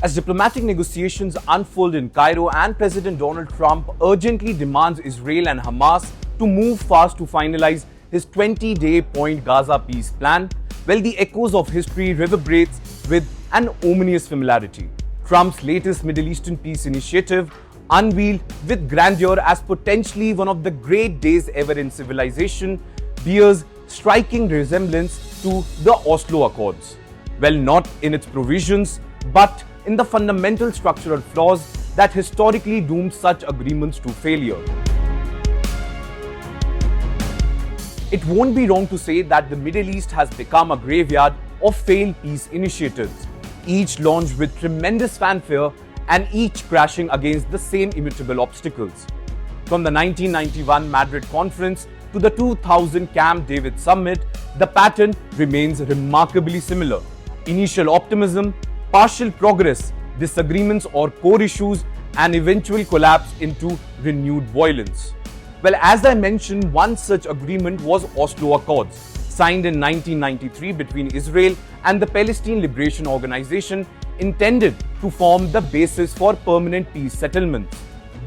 As diplomatic negotiations unfold in Cairo and President Donald Trump urgently demands Israel and Hamas to move fast to finalize his 20-day point Gaza peace plan, the echoes of history reverberates with an ominous familiarity. Trump's latest Middle Eastern peace initiative, unveiled with grandeur as potentially one of the great days ever in civilization, bears striking resemblance to the Oslo Accords. Not in its provisions, but in the fundamental structural flaws that historically doomed such agreements to failure. It won't be wrong to say that the Middle East has become a graveyard of failed peace initiatives, each launched with tremendous fanfare and each crashing against the same immutable obstacles. From the 1991 Madrid Conference to the 2000 Camp David Summit, the pattern remains remarkably similar. Initial optimism, partial progress, disagreements or core issues, and eventual collapse into renewed violence. As I mentioned, one such agreement was Oslo Accords, signed in 1993 between Israel and the Palestine Liberation Organization, intended to form the basis for permanent peace settlements.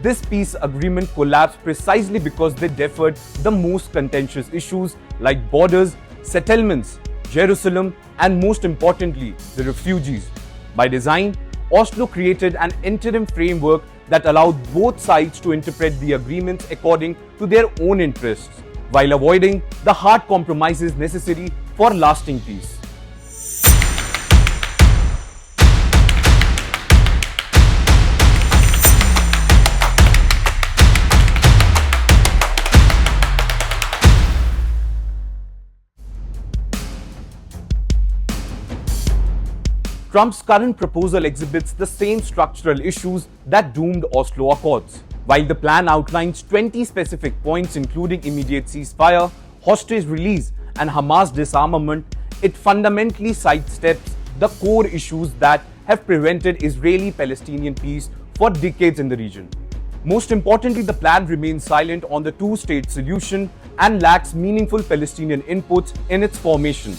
This peace agreement collapsed precisely because they deferred the most contentious issues like borders, settlements, Jerusalem, and most importantly, the refugees. By design, Oslo created an interim framework that allowed both sides to interpret the agreements according to their own interests, while avoiding the hard compromises necessary for lasting peace. Trump's current proposal exhibits the same structural issues that doomed Oslo Accords. While the plan outlines 20 specific points including immediate ceasefire, hostage release, and Hamas disarmament, it fundamentally sidesteps the core issues that have prevented Israeli-Palestinian peace for decades in the region. Most importantly, the plan remains silent on the two-state solution and lacks meaningful Palestinian inputs in its formation.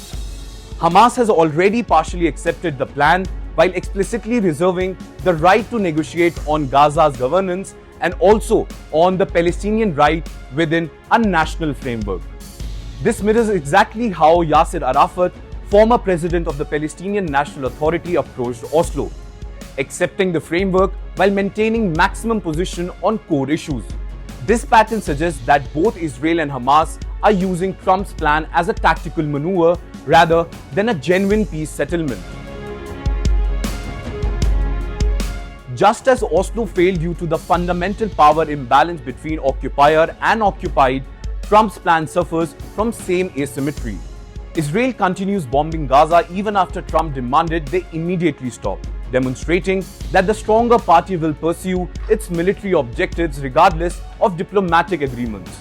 Hamas has already partially accepted the plan while explicitly reserving the right to negotiate on Gaza's governance and also on the Palestinian right within a national framework. This mirrors exactly how Yasser Arafat, former president of the Palestinian National Authority, approached Oslo, accepting the framework while maintaining maximum position on core issues. This pattern suggests that both Israel and Hamas are using Trump's plan as a tactical maneuver rather than a genuine peace settlement. Just as Oslo failed due to the fundamental power imbalance between occupier and occupied, Trump's plan suffers from same asymmetry. Israel continues bombing Gaza even after Trump demanded they immediately stop, demonstrating that the stronger party will pursue its military objectives regardless of diplomatic agreements.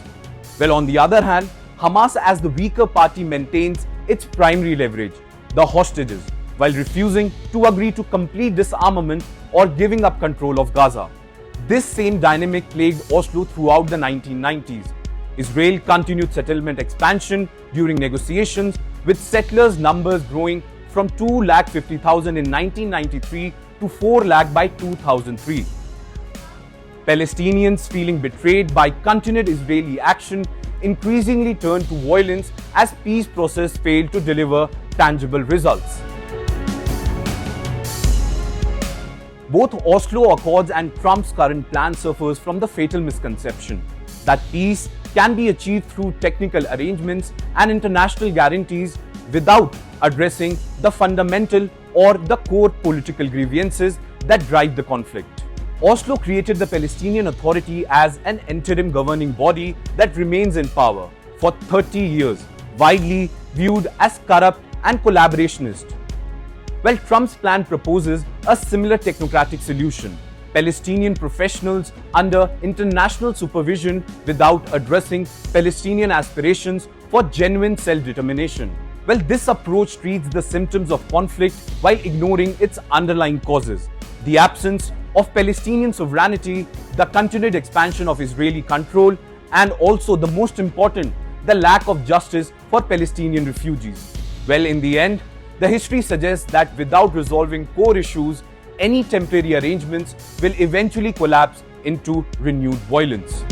On the other hand, Hamas as the weaker party maintains its primary leverage, the hostages, while refusing to agree to complete disarmament or giving up control of Gaza. This same dynamic plagued Oslo throughout the 1990s. Israel continued settlement expansion during negotiations, with settlers' numbers growing from 250,000 in 1993 to 4 lakh by 2003. Palestinians feeling betrayed by continued Israeli action increasingly turned to violence as peace process failed to deliver tangible results. Both Oslo Accords and Trump's current plan suffers from the fatal misconception that peace can be achieved through technical arrangements and international guarantees without addressing the fundamental or the core political grievances that drive the conflict. Oslo created the Palestinian Authority as an interim governing body that remains in power for 30 years, widely viewed as corrupt and collaborationist. Trump's plan proposes a similar technocratic solution, Palestinian professionals under international supervision without addressing Palestinian aspirations for genuine self-determination. This approach treats the symptoms of conflict while ignoring its underlying causes: the absence of Palestinian sovereignty, the continued expansion of Israeli control, and also the most important, the lack of justice for Palestinian refugees. In the end, the history suggests that without resolving core issues, any temporary arrangements will eventually collapse into renewed violence.